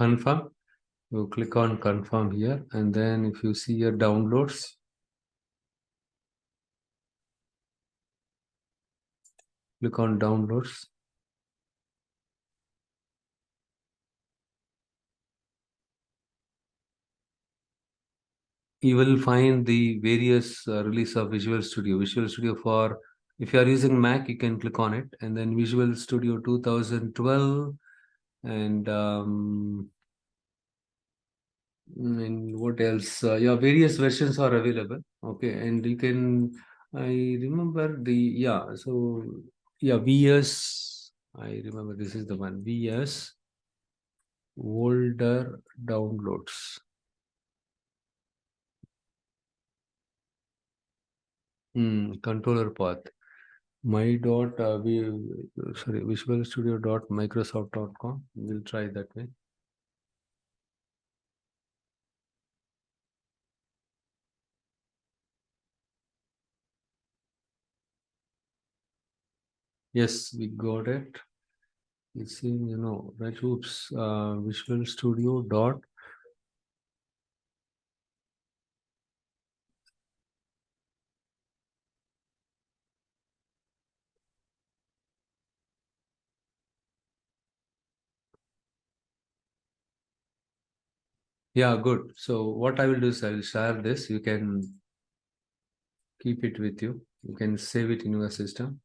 confirm. You click on confirm here, and then if you see your downloads, click on downloads. You will find the various release of Visual Studio. Visual Studio for, if you are using Mac, you can click on it, and then Visual Studio 2012, and what else? Yeah, various versions are available. Okay, and you can, I remember VS. I remember this is the one, VS older downloads. Controller path. Visual Studio Microsoft.com. We'll try that way. Yes, we got it. It's in, right? Oops. Visual Studio dot. Yeah, good. So what I will do is I will share this. You can keep it with you. You can save it in your system.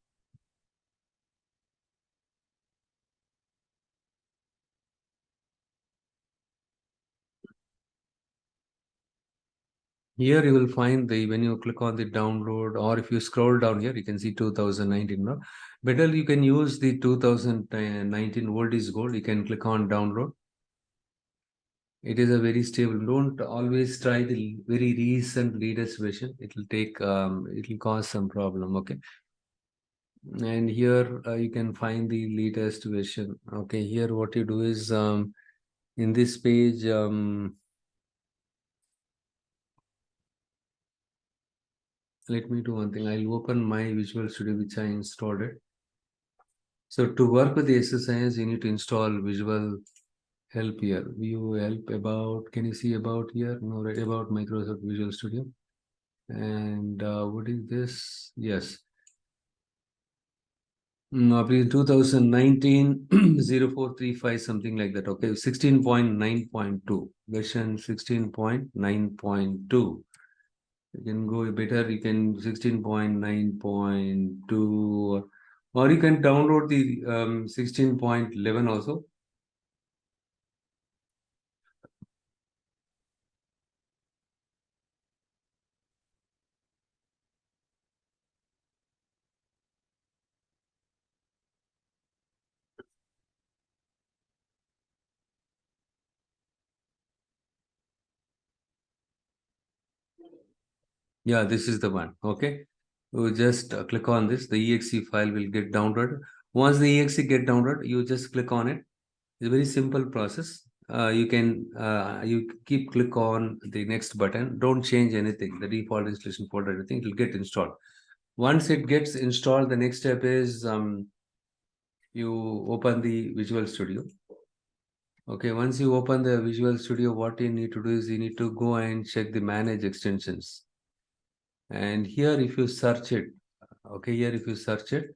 Here you will find when you click on the download, or if you scroll down here, you can see 2019. No? Better you can use the 2019 old is gold. You can click on download. It is a very stable. Don't always try the very recent latest version. It will take, it will cause some problem. Okay. And here you can find the latest version. Okay. Here what you do is, in this page, let me do one thing. I'll open my Visual Studio, which I installed it. So to work with the SSIS, you need to install Visual Help here. View Help about, can you see about here? No, right, about Microsoft Visual Studio. And what is this? Yes. In 2019, 0435, something like that. Okay, 16.9.2, version 16.9.2. You can go better, you can 16.9.2, or you can download the 16.11 also. Yeah, this is the one. Okay, you just click on this. The exe file will get downloaded. Once the exe get downloaded, you just click on it. It's a very simple process. You can you keep click on the next button. Don't change anything. The default installation folder, everything, it will get installed. Once it gets installed, the next step is you open the Visual Studio. Okay, once you open the Visual Studio, what you need to do is you need to go and check the manage extensions. And here, if you search it, okay, here if you search it,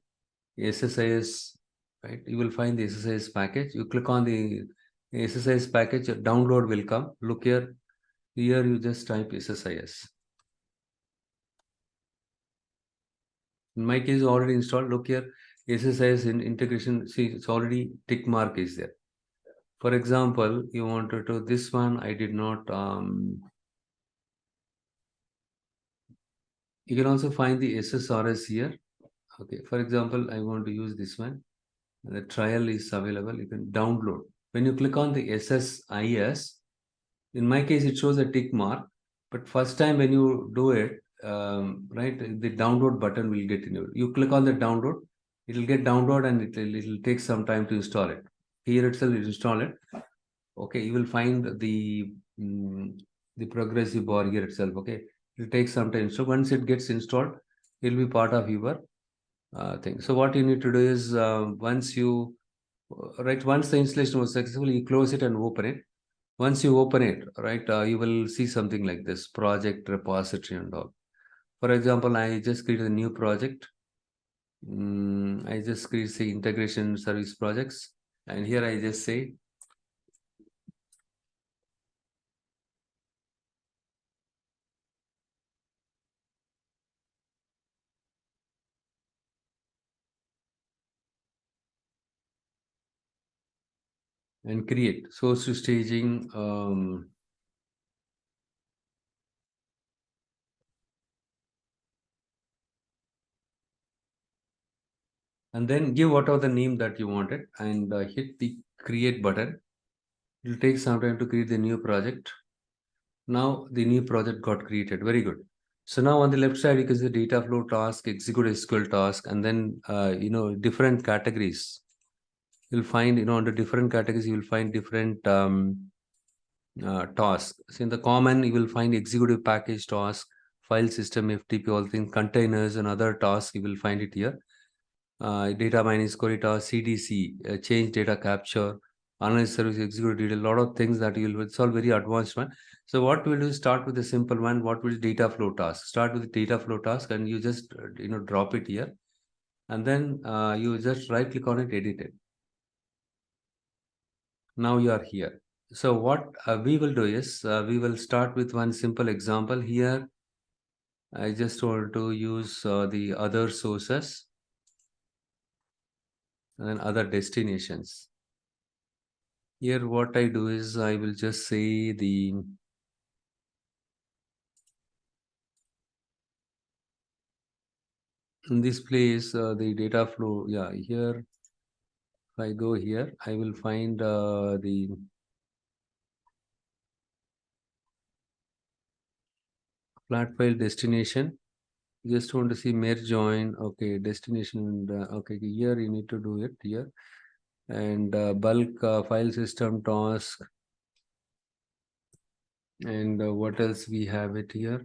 SSIS, right, you will find the SSIS package. You click on the SSIS package, download will come. Look here, here you just type SSIS. In my case, already installed. Look here, SSIS in integration. See, it's already tick mark is there. For example, you wanted to this one. I did not. You can also find the SSRS here. Okay. For example, I want to use this one. The trial is available. You can download. When you click on the SSIS, in my case, it shows a tick mark. But first time when you do it, right, the download button will get in your. You click on the download, it will get download, and it will take some time to install it. Here itself, you install it. Okay, you will find the progressive bar here itself. Okay, it will take some time. So once it gets installed, it will be part of your thing. So what you need to do is once the installation was successful, you close it and open it. Once you open it, right, you will see something like this, project repository and all. For example, I just created a new project. I just create say integration service projects, and here I just say and create source to staging. And then give whatever the name that you wanted and hit the create button. It will take some time to create the new project. Now the new project got created. Very good. So now on the left side, you can see data flow task, execute SQL task, and then different categories. You'll find under different categories you will find different tasks. So in the common, you will find executive package task, file system, FTP, all things, containers, and other tasks. You will find it here. Data mining, query task, CDC, change data capture, analyze service, execute detail, a lot of things that you will. It's all very advanced one. So what we'll do is start with a simple one. What will data flow task? Start with the data flow task, and you just drop it here, and then you just right click on it, edit it. Now you are here. So what we will do is we will start with one simple example here. I just want to use the other sources and then other destinations. Here what I do is I will just say in this place the data flow. Yeah, here if I go here, I will find the flat file destination. Just want to see merge join. Okay, destination and okay, here you need to do it here. And bulk file system task. And what else we have it here?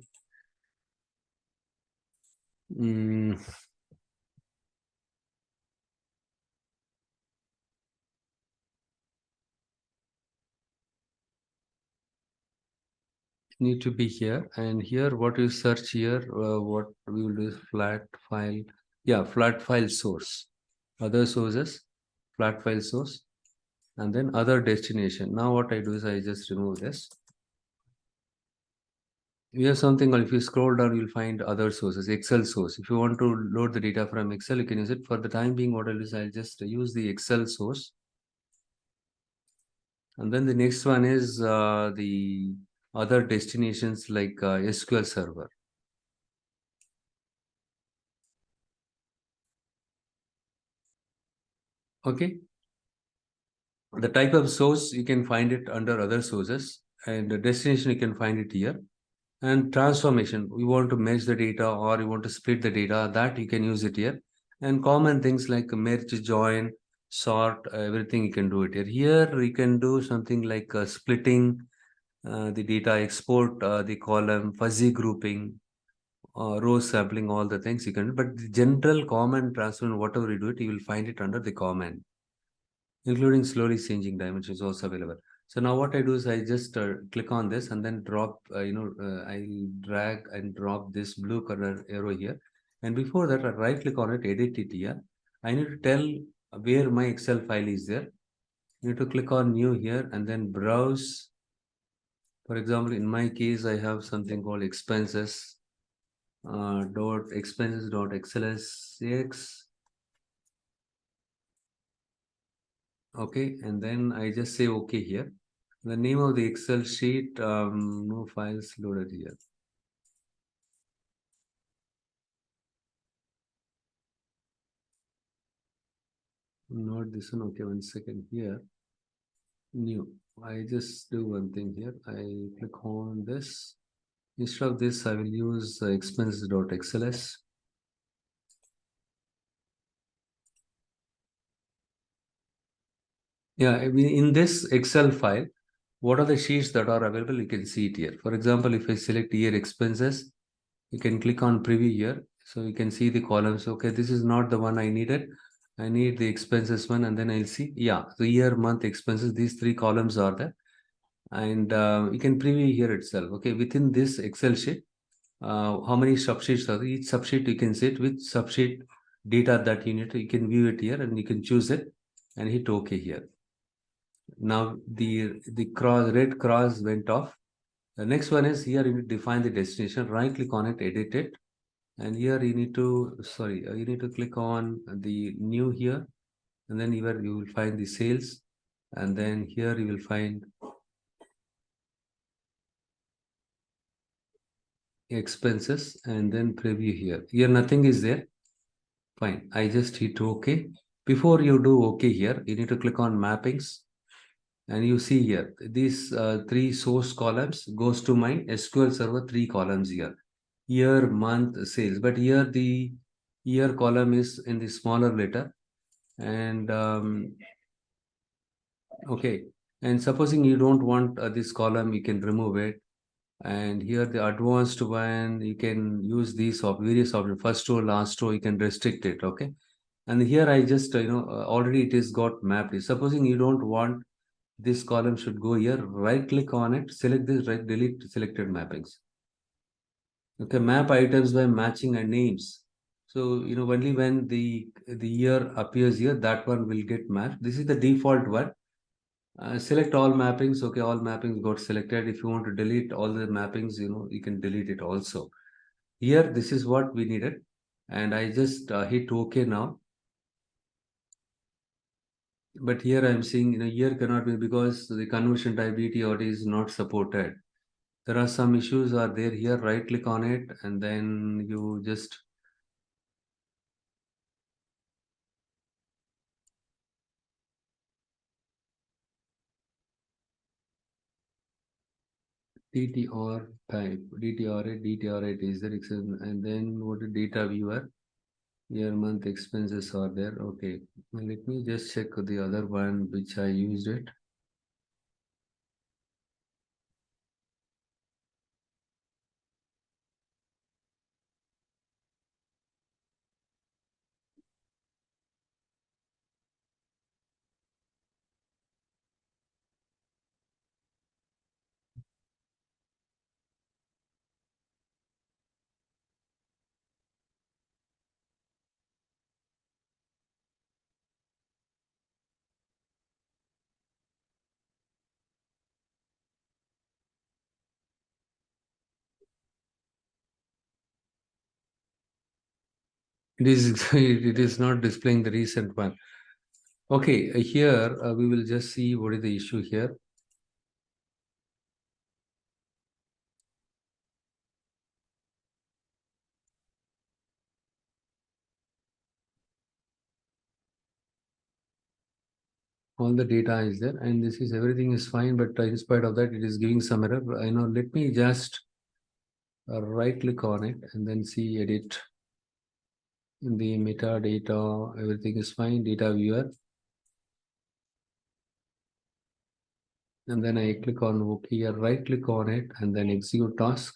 Need to be here, and here what you search here, what we will do is flat file. Yeah, flat file source, other sources, flat file source, and then other destination. Now what I do is I just remove this. We have something called, if you scroll down, you'll find other sources, Excel source. If you want to load the data from Excel, you can use it. For the time being, what I'll do is I'll just use the Excel source. And then the next one is the other destinations like SQL Server. Okay. The type of source, you can find it under other sources, and the destination, you can find it here. And transformation, we want to merge the data or you want to split the data, that you can use it here. And common things like merge, join, sort, everything you can do it here. Here you can do something like splitting the data, export the column, fuzzy grouping, row sampling, all the things you can do. But the general common transformation, whatever you do it, you will find it under the common, including slowly changing dimensions also available. So now what I do is I just click on this and then drop, I drag and drop this blue color arrow here. And before that, I right click on it, edit it here. I need to tell where my Excel file is there. You need to click on new here and then browse. For example, in my case, I have something called expenses dot expenses dot xlsx. Okay, and then I just say okay here. The name of the Excel sheet, no files loaded here. Not this one. Okay, one second here. New. I just do one thing here. I click on this. Instead of this, I will use expenses.xls. Yeah, I mean, in this Excel file, what are the sheets that are available? You can see it here. For example, if I select here expenses, you can click on preview here. So you can see the columns. Okay, this is not the one I needed. I need the expenses one, and then I'll see. Yeah, the year, month, expenses. These three columns are there. and you can preview here itself. Okay, within this Excel sheet, how many subsheets are there? Each subsheet you can set which subsheet data that you need. You can view it here and you can choose it and hit OK here. Now the red cross went off. The next one is here you define the destination. Right click on it, edit it, and here you need to you need to click on the new here, and then here you will find the sales, and then here you will find expenses, and then preview here. Here nothing is there. Fine. I just hit OK. Before you do OK here, you need to click on mappings. And you see here, these three source columns goes to my SQL Server, three columns here. Year, month, sales. But here the year column is in the smaller letter. And okay. And supposing you don't want this column, you can remove it. And here the advanced one, you can use these of various options. First row, last row, you can restrict it. Okay. And here I just, already it is got mapped. Supposing you don't want this column should go here, right click on it, select this, right, delete selected mappings. Okay, map items by matching and names. So, only when the year appears here, that one will get mapped. This is the default one. Select all mappings. Okay, all mappings got selected. If you want to delete all the mappings, you can delete it also. Here, this is what we needed. And I just hit OK now. But here I'm seeing, here cannot be because the conversion type DTOT is not supported. There are some issues are there here. Right click on it and then you just DTR type, DTR8 is there, and then what is data viewer, year month expenses are there. Okay, let me just check the other one which I used it. It is it is not displaying the recent one. Okay, here we will just see what is the issue here. All the data is there and this is everything is fine, but in spite of that it is giving some error. Let me just right click on it and then see edit in the metadata. Everything is fine, data viewer, and then I click on OK here, right click on it and then execute task.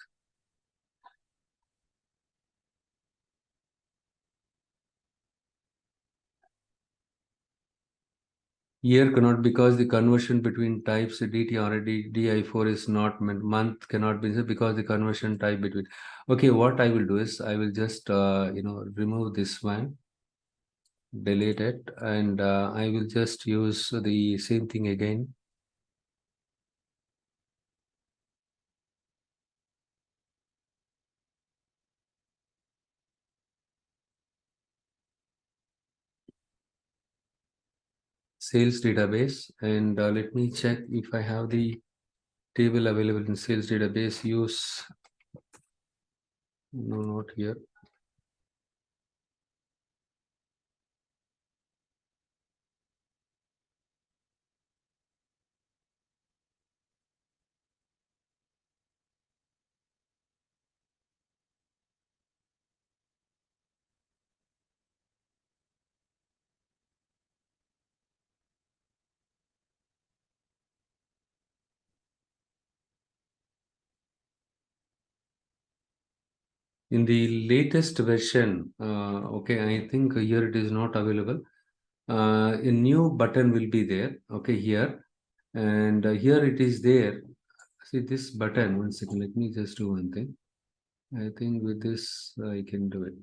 Year cannot because the conversion between types DTR and DI4 is not meant. Month cannot be because the conversion type between. Okay, what I will do is I will just remove this one, delete it, and I will just use the same thing again. Sales database, and let me check if I have the table available in sales database. Use, no, not here. In the latest version, okay, I think here it is not available. A new button will be there, okay, here. And here it is there. See this button. One second. Let me just do one thing. I think with this I can do it.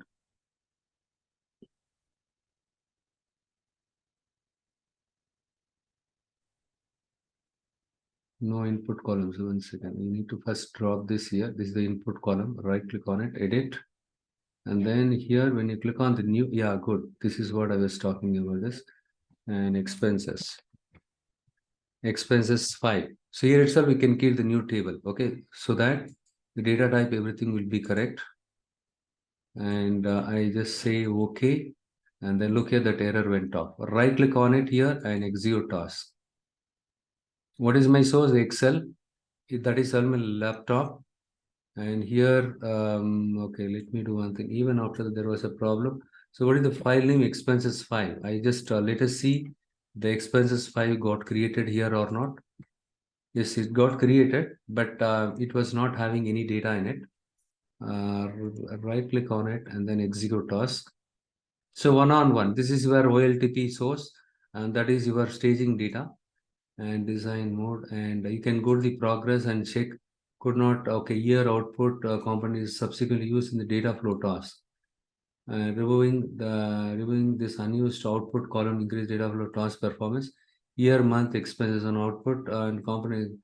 No input column. So one second. You need to first drop this here. This is the input column. Right click on it. Edit. And then here when you click on the new, yeah, good. This is what I was talking about this. And expenses file. So here itself we can create the new table. Okay. So that the data type, everything will be correct. And I just say okay. And then look here, that error went off. Right click on it here and execute task. What is my source? Excel. That is on my laptop. And here, okay, let me do one thing. Even after that, there was a problem. So what is the file name? Expenses file. I just let us see the expenses file got created here or not. Yes, it got created, but it was not having any data in it. Right click on it and then execute task. So one-on-one, this is your OLTP source, and that is your staging data and design mode. And you can go to the progress and check. Could not, okay, year output component is subsequently used in the data flow task. Removing this unused output column increase data flow task performance. Year month expenses on output and component.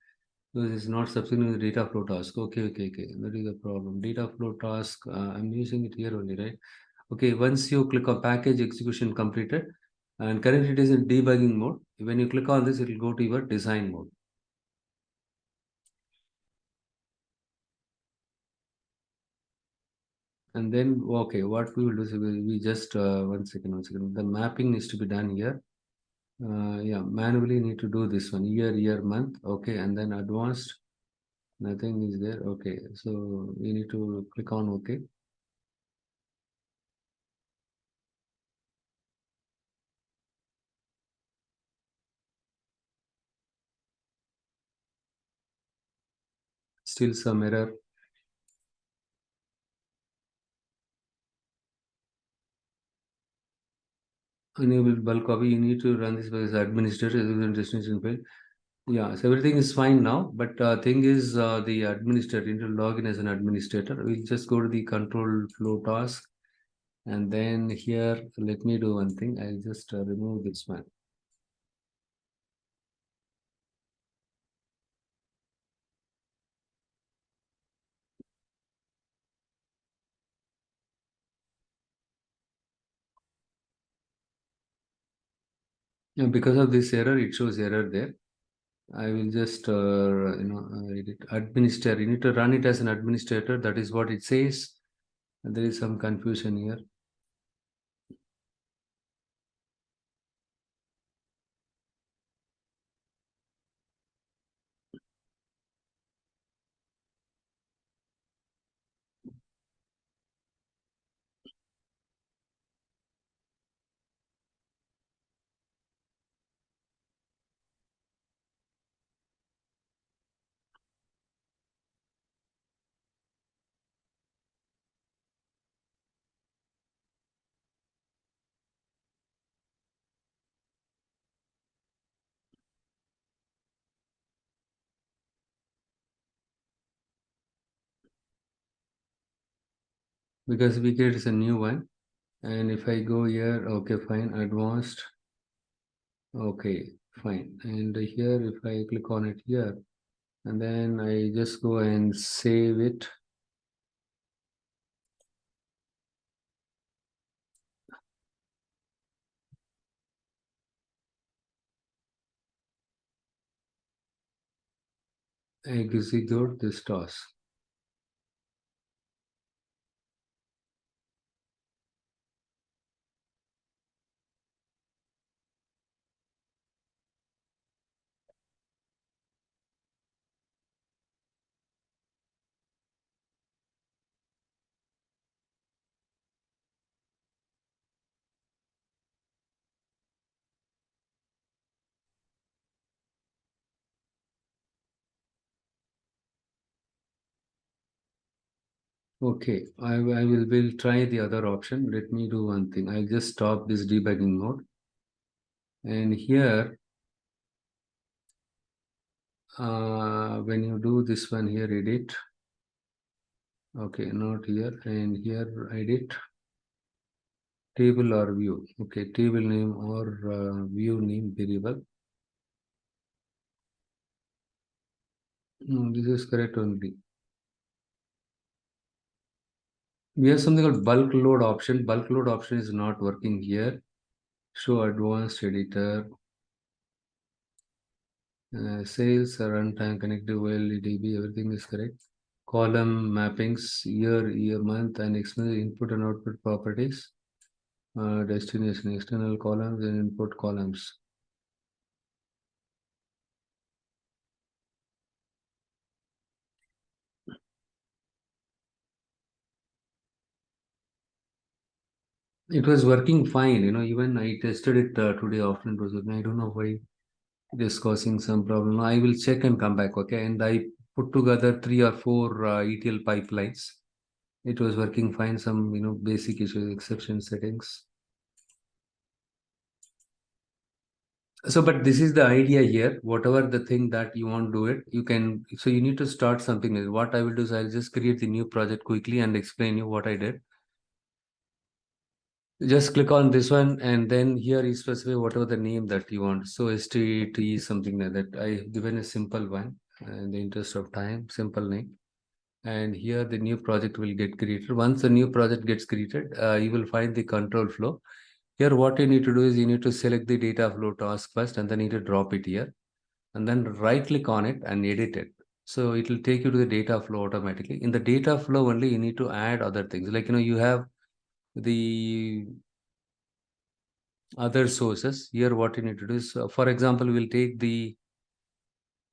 This is not subsequently the data flow task. Okay. That is the problem. Data flow task. I'm using it here only, right? Okay, once you click on package execution completed, and currently it is in debugging mode. When you click on this, it will go to your design mode. And then, okay, what we will do is we just, one second. The mapping needs to be done here. Yeah, manually need to do this one, year, month. Okay, and then advanced, nothing is there. Okay, so we need to click on okay. Still some error. Enable bulk copy. You need to run this by as administrator as destination file. Yeah, so everything is fine now, but thing is the administrator, you need to log in as an administrator. We'll just go to the control flow task, and then here, let me do one thing. I'll just remove this one. Yeah, because of this error, it shows error there. I will just, edit administrator. You need to run it as an administrator. That is what it says. And there is some confusion here. Because we get is a new one. And if I go here, okay, fine, advanced. Okay, fine. And here, if I click on it here, and then I just go and save it. Execute this task. Okay, I will try the other option. Let me do one thing. I'll just stop this debugging mode. And here, when you do this one here, edit. Okay, not here, and here edit table or view. Okay, table name or view name variable. No, this is correct only. We have something called bulk load option. Bulk load option is not working here. Show advanced editor. Sales, runtime, connected OLEDB, everything is correct. Column mappings, year, month, and external input and output properties. Destination, external columns and input columns. It was working fine, even I tested it today afternoon. It was working. I don't know why it is causing some problem. I will check and come back, okay? And I put together 3 or 4 ETL pipelines. It was working fine. Some, basic issues, exception settings. So, but this is the idea here. Whatever the thing that you want to do it, you can. So you need to start something. What I will do is I'll just create the new project quickly and explain you what I did. Just click on this one, and then here you specify whatever the name that you want. So STT something like that. I given a simple one in the interest of time, simple name. And here the new project will get created. Once the new project gets created, you will find the control flow. Here, what you need to do is you need to select the data flow task first, and then you need to drop it here, and then right click on it and edit it. So it will take you to the data flow automatically. In the data flow only, you need to add other things. Like, you have the other sources. Here, what you need to do is, for example, we'll take the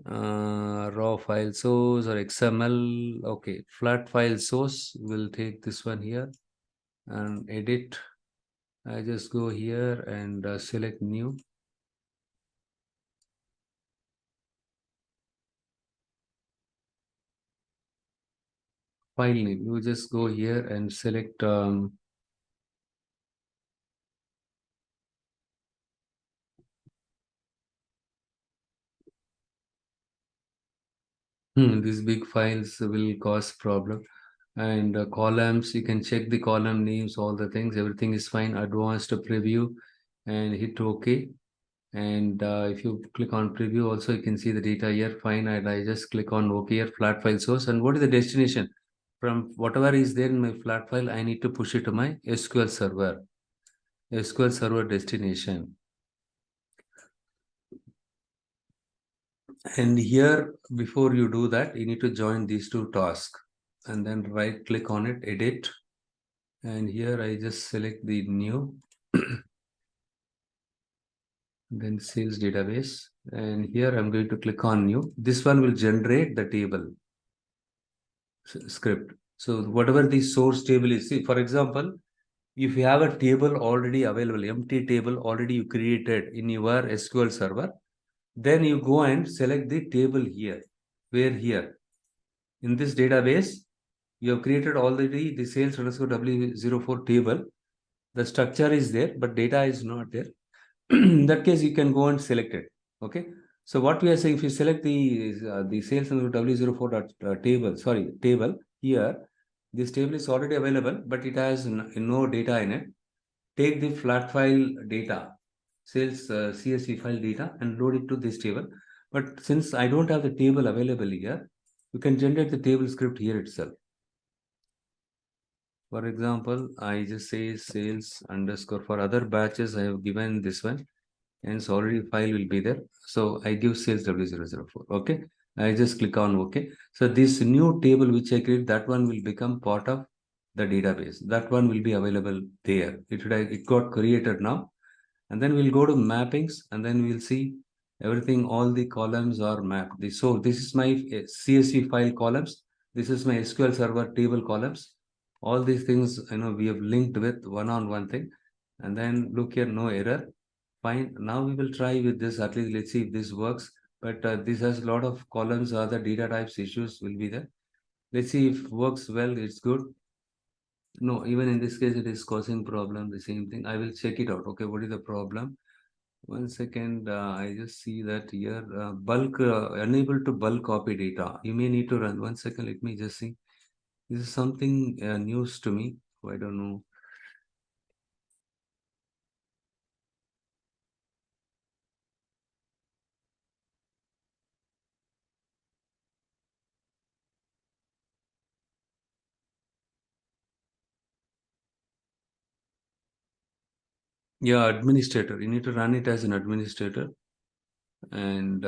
raw file source or XML. Okay, flat file source. We'll take this one here and edit. I just go here and select new. File name. You just go here and select these big files will cause problem. And columns, you can check the column names, all the things, everything is fine. Advanced preview and hit OK. And if you click on preview also, you can see the data here, fine. And I just click on OK here, flat file source. And what is the destination? From whatever is there in my flat file, I need to push it to my SQL server destination. And here, before you do that, you need to join these two tasks and then right click on it, edit. And here I just select the new, then sales database. And here I'm going to click on new. This one will generate the table script. So whatever the source table is, see, for example, if you have a table already available, empty table already you created in your SQL server, then you go and select the table here. Where here? In this database, you have created already the sales underscore W04 table. The structure is there, but data is not there. In that case, you can go and select it. Okay. So what we are saying, if you select the sales underscore W04 table here, this table is already available, but it has no data in it. Take the flat file data, sales CSV file data, and load it to this table. But since I don't have the table available here, you can generate the table script here itself. For example, I just say sales underscore. For other batches, I have given this one, and so already file will be there. So I give sales W004. Okay. I just click on OK. So this new table which I create, that one will become part of the database. That one will be available there. It got created now. And then we'll go to mappings, and then we'll see everything, all the columns are mapped. So this is my CSV file columns. This is my SQL server table columns. All these things, we have linked with one-on-one thing. And then look here, no error. Fine. Now we will try with this. At least let's see if this works. But this has a lot of columns, other data types issues will be there. Let's see if it works well. It's good. No, even in this case, it is causing problem. The same thing. I will check it out. Okay, what is the problem? One second, I just see that here, bulk, unable to bulk copy data. You may need to run. One second, let me just see. This is something news to me. I don't know. Yeah, administrator. You need to run it as an administrator. And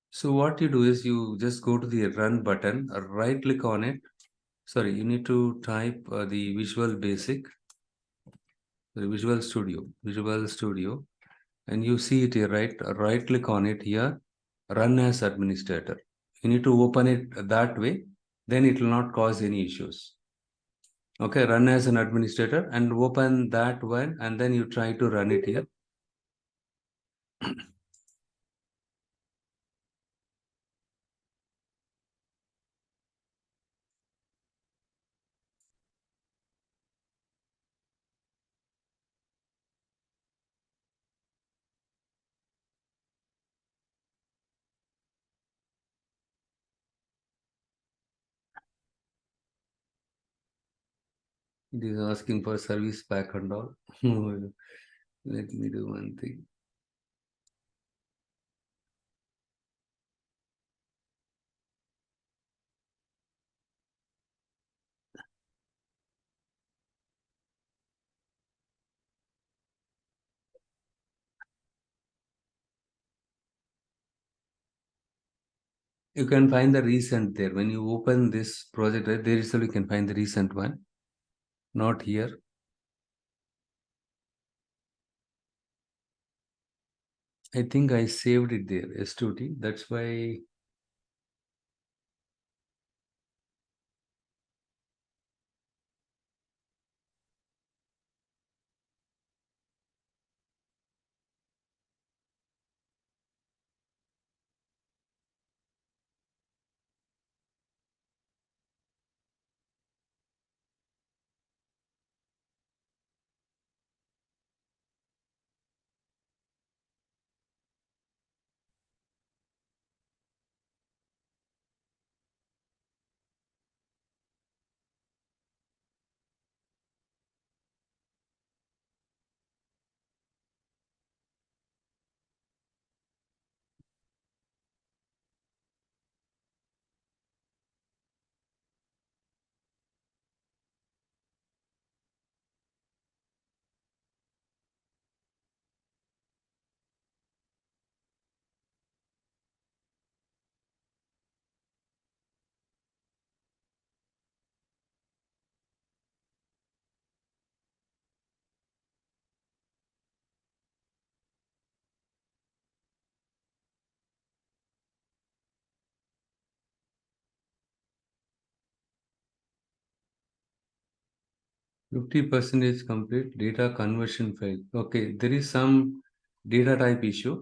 so what you do is you just go to the run button, right click on it. Sorry, you need to type the Visual Basic, the Visual Studio, and you see it here, right click on it here, run as administrator. You need to open it that way, then it will not cause any issues. Okay, run as an administrator and open that one, and then you try to run it here. It is asking for service pack and all. Let me do one thing. You can find the recent there. When you open this project, right, there is you can find the recent one. Not here. I think I saved it there, S2T. That's why 50% is complete data conversion failed. Okay, there is some data type issue.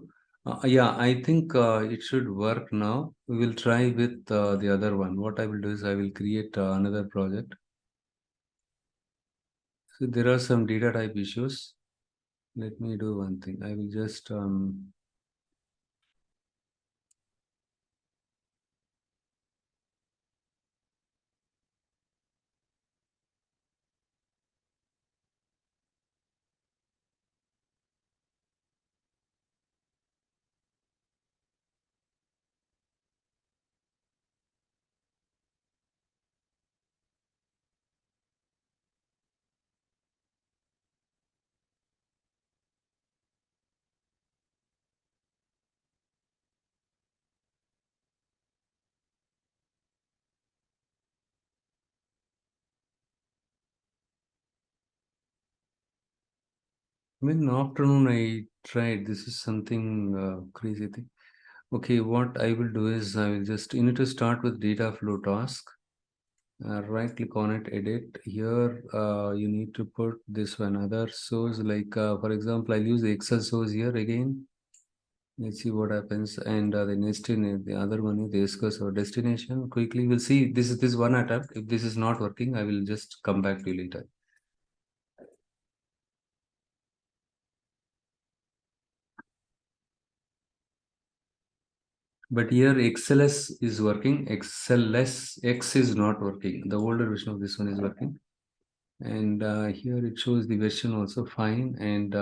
Yeah, I think it should work now. We will try with the other one. What I will do is I will create another project. So there are some data type issues. Let me do one thing. I will just in afternoon I tried. This is something crazy thing. Okay, what I will do is I will just you need to start with data flow task. Right click on it, edit. Here you need to put this one other source like for example I'll use the Excel source here again. Let's see what happens. And the next in the other one is the SQL or destination. Quickly we'll see this one attempt. If this is not working, I will just come back to you later. But here XLS is working, XLS X is not working. The older version of this one is working. And here it shows the version also fine. And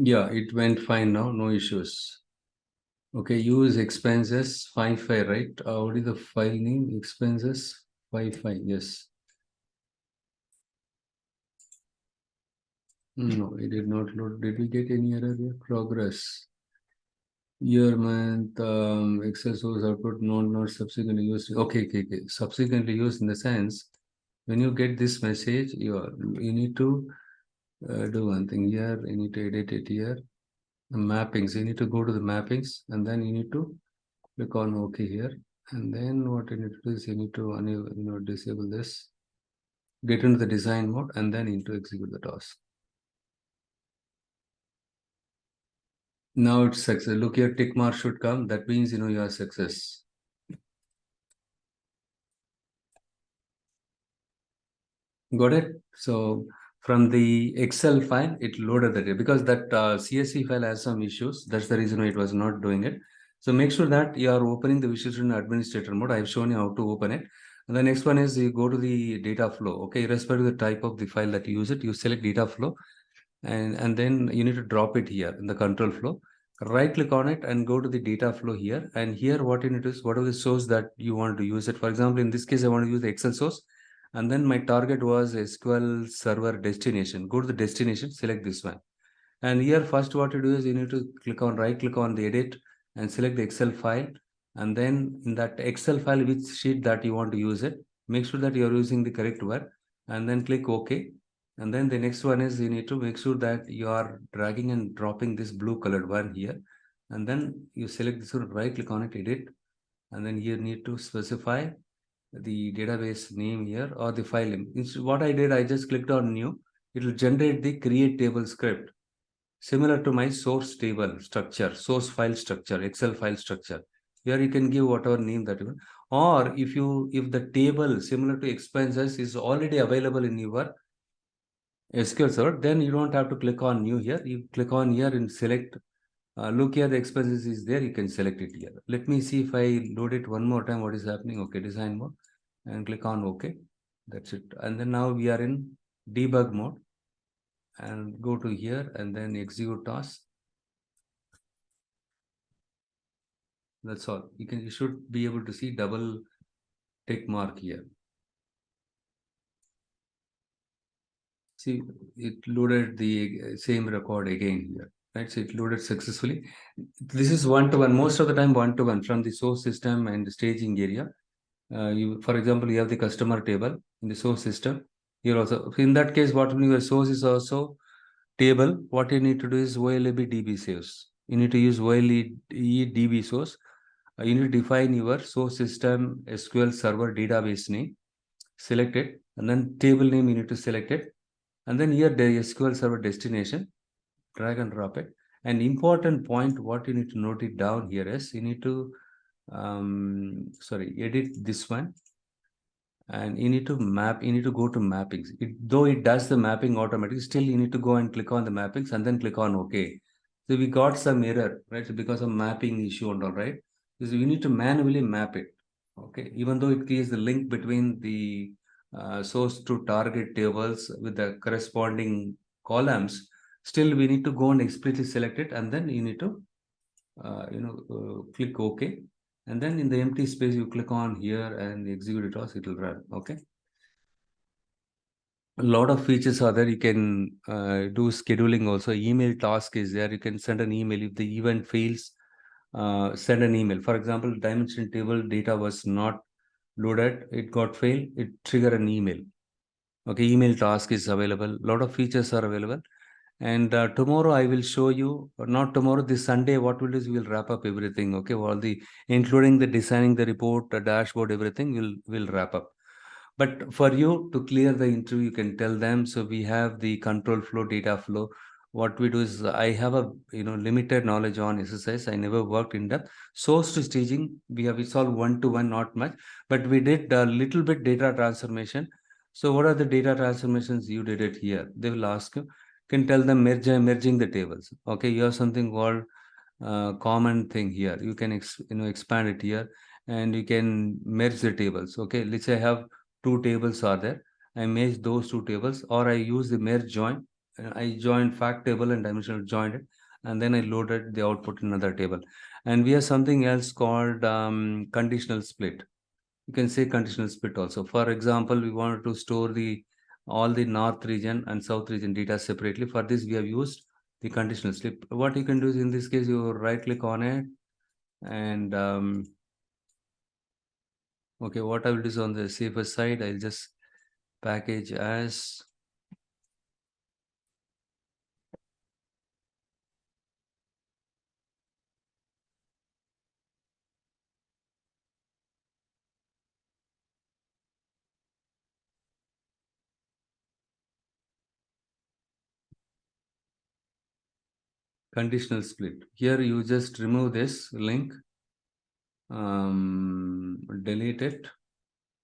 yeah, it went fine now, no issues. Okay, use expenses 55, right? What is the file name? Expenses 55, yes. No, it did not load. Did we get any error here? Progress. Year, month, Excel source output, not subsequently used. Okay, okay, okay. Subsequently used in the sense, when you get this message, you need to do one thing here. You need to edit it here. The mappings. You need to go to the mappings, and then you need to click on OK here. And then what you need to do is you need to disable this, get into the design mode, and then you need to execute the task. Now it's success. Look here, tick mark should come. That means you are success. Got it? So from the Excel file, it loaded the data because that CSV file has some issues. That's the reason why it was not doing it. So make sure that you are opening the Visual Studio Administrator mode. I've shown you how to open it. And the next one is you go to the data flow. Okay, irrespective of the type of the file that you use it, you select data flow, and then you need to drop it here in the control flow. Right click on it and go to the data flow here. And here what you need to is whatever the source that you want to use it. For example, in this case, I want to use the Excel source. And then my target was SQL Server destination. Go to the destination, select this one. And here first what you do is you need to right click on the edit and select the Excel file. And then in that Excel file, which sheet that you want to use it, make sure that you're using the correct one and then click OK. And then the next one is you need to make sure that you are dragging and dropping this blue colored one here. And then you select this one, right click on it, edit. And then you need to specify the database name here or the file name. What I did, I just clicked on new. It will generate the create table script similar to my source table structure, source file structure, Excel file structure. Here you can give whatever name that you want. Or if the table similar to expenses is already available in your SQL server, then you don't have to click on new here. You click on here and select. Look here, the expenses is there. You can select it here. Let me see if I load it one more time. What is happening? Okay, design mode, and click on OK. That's it. And then now we are in debug mode, and go to here and then execute task. That's all. You should be able to see double tick mark here. See, it loaded the same record again here, right? So it loaded successfully. This is one-to-one, most of the time one-to-one from the source system and staging area. For example, you have the customer table in the source system. Here also, in that case, what your source is also table. What you need to do is OLAB DB saves. You need to use OLE DB source. You need to define your source system SQL server database name, select it, and then table name you need to select it, and then here the SQL server destination, drag and drop it. An important point, what you need to note it down here is you need to edit this one, and you need to go to mappings. Though it does the mapping automatically, still you need to go and click on the mappings and then click on OK. So we got some error, right? So because of mapping issue and all, right? So we need to manually map it. Okay, even though it creates the link between the source to target tables with the corresponding columns, still we need to go and explicitly select it, and then you need to click OK. And then in the empty space, you click on here and execute it, or it will run. Okay. a lot of features are there. You can do scheduling also. Email task is there. You can send an email if the event fails. Send an email. For example, dimension table data was not loaded. It got failed. It trigger an email. Okay, email task is available. A lot of features are available. And tomorrow I will show you, or not tomorrow, this Sunday, what we'll do is we'll wrap up everything. Okay, all the, including the designing the report, the dashboard, everything, we'll wrap up. But for you to clear the interview, you can tell them. So we have the control flow, data flow. What we do is I have a limited knowledge on SSIS. I never worked in depth. Source to staging, it's all one-to-one, not much. But we did a little bit data transformation. So what are the data transformations you did it here? They will ask you. Can tell them merging the tables. Okay, you have something called common thing here. You can expand it here, and you can merge the tables. Okay, let's say I have two tables are there. I merge those two tables, or I use the merge join. I joined fact table and dimensional joined it, and then I loaded the output in another table. And we have something else called conditional split. You can say conditional split also. For example, we wanted to store the all the north region and south region data separately. For this, we have used the conditional split. What you can do is, in this case, you right click on it, and okay, what I will do is, on the safer side, I'll just package as conditional split. Here you just remove this link, delete it,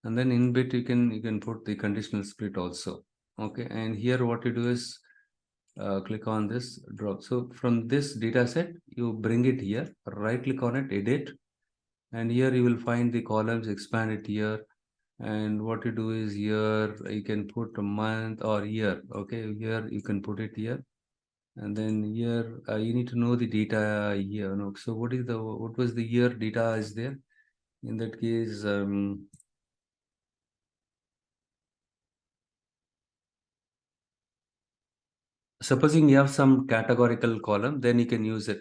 and then in bit you can put the conditional split also. Okay, and here what you do is click on this drop. So from this data set, you bring it here, right click on it, edit, and here you will find the columns, expand it here. And what you do is, here you can put a month or year. Okay, here you can put it here, and then here you need to know the data here. No? So what was the year data is there? In that case, supposing you have some categorical column, then you can use it.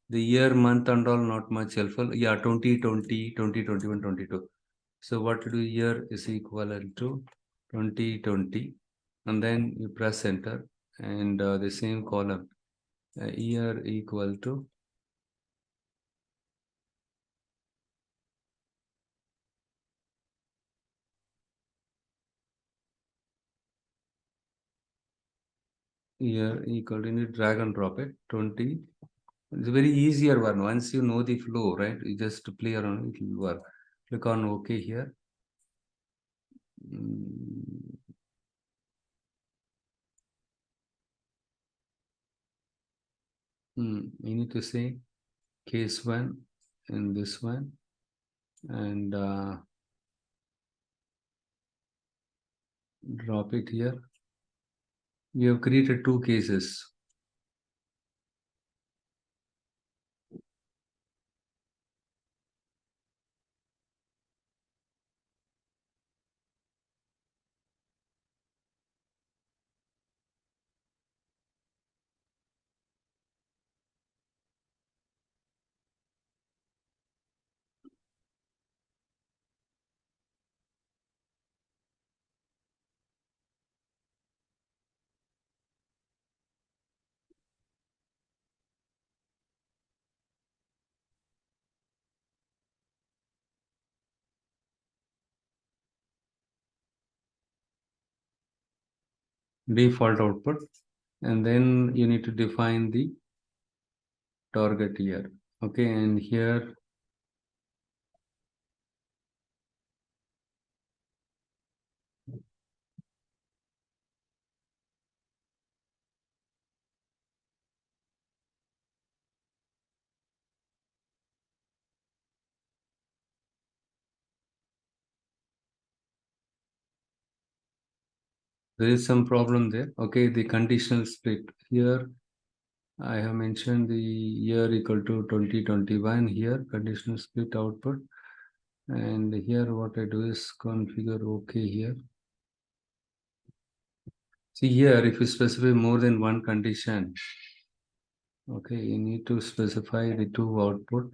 The year, month and all not much helpful. Yeah, 2020, 2021, 22. So what to do here is equivalent to 2020, and then you press enter, and the same column, year equal to year equal to, you need drag and drop it, 20. It's a very easier one. Once you know the flow, right? You just play around, it will work. Click on OK here. Mm, you need to say case one in this one, and drop it here. We have created two cases. Default output, and then you need to define the target here. Okay, and here there is some problem there. Okay, the conditional split here, I have mentioned the year equal to 2021 here, conditional split output. And here what I do is configure OK here. See here, if you specify more than one condition, okay, you need to specify the two output.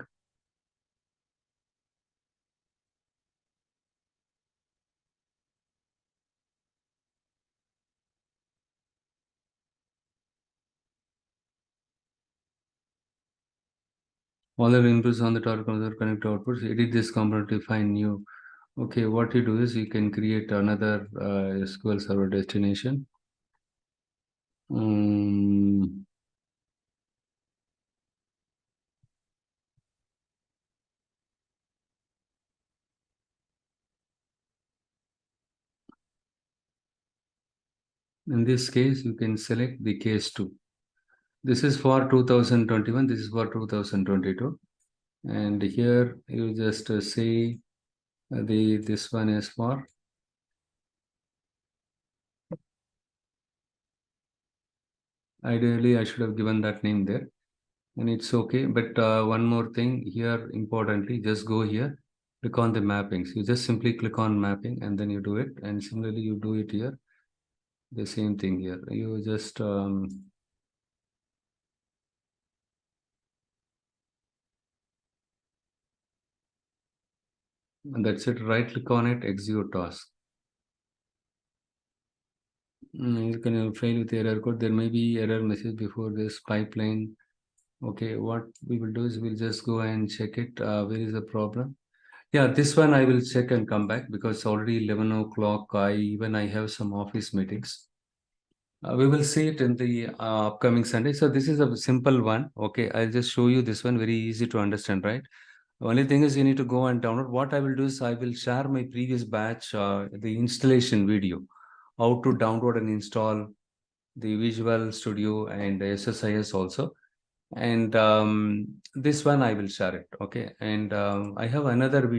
All the inputs on the target connect outputs. Edit this component to find new. Okay, what you do is you can create another SQL Server destination. Um, in this case, you can select the case 2. This is for 2021. This is for 2022. And here you just say this one is for ideally I should have given that name there, and it's okay. But one more thing here, importantly, just go here, click on the mappings. You just simply click on mapping and then you do it. And similarly, you do it here. The same thing here. You just that's it. Right click on it, execute task. You can fail with error code. There may be error message before this pipeline. Okay, what we will do is we'll just go and check it. Where is the problem? Yeah, this one I will check and come back because it's already 11 o'clock. I have some office meetings. We will see it in the upcoming Sunday. So this is a simple one. Okay, I'll just show you this one. Very easy to understand, right? The only thing is you need to go and download. What I will do is I will share my previous batch, the installation video, how to download and install the Visual Studio and SSIS also. And this one I will share it. Okay, and I have another video.